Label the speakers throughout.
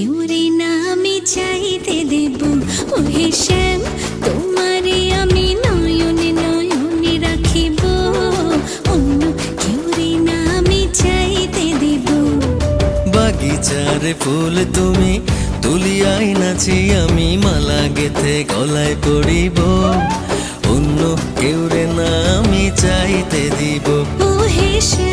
Speaker 1: কেউ রে না আমি চাইতে দেব। ওহে শ্যাম তোমারে আমি নয়নে নয়নে রাখিব, অন্য কেউ রে না আমি চাইতে দেব।
Speaker 2: বাগিচার ফুল তুমি তুলিয়াই নাচি আমি মালা গেথে গলায় পড়িব, অন্য কেউ রে না আমি চাইতে দিব।
Speaker 1: ওহে শ্যাম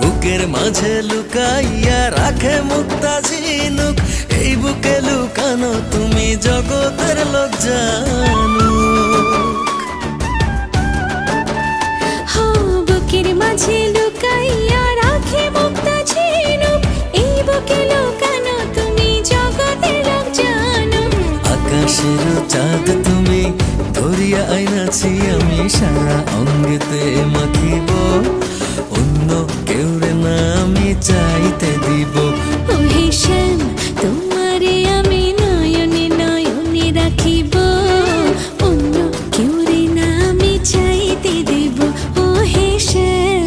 Speaker 2: বুকের মাঝে লুকাইয়া রাখে মুক্তা ঝিনুক, এই বুকে লুকানো তুমি জগতের লোক জানুক।
Speaker 1: বুকের মাঝে লুকাইয়া রাখে মুক্তা ঝিনুক, এই বুকে লুকানো তুমি জগতের লোক জানো।
Speaker 2: আকাশের চাঁদ তুমি ধরিয়া আইনাছি আমি সারা অঙ্গেতে মাখিব, অন্য কেউ রে না আমি চাইতে দিব।
Speaker 1: ওহে শ্যাম তোমারে আমি নয়নে নয়নে রাখিব, অন্য কেউ রে না আমি চাইতে দেব। ওহে শ্যাম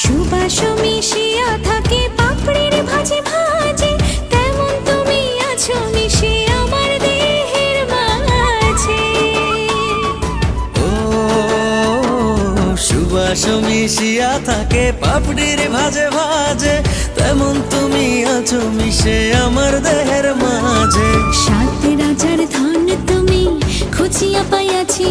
Speaker 1: সুবাস মিশিয়া থাকে পাপড়ির ভাজে ভাজে, তেমন তুমি আছো মিশে আমার দেহের মাঝে।
Speaker 2: ও সুবাস মিশিয়া থাকে পাপড়ির ভাজে ভাজে, তেমন তুমি আছো মিশে আমার দেহের মাঝে।
Speaker 1: সাত রাজার ধন তুমি খুঁজিয়া পাইয়াছি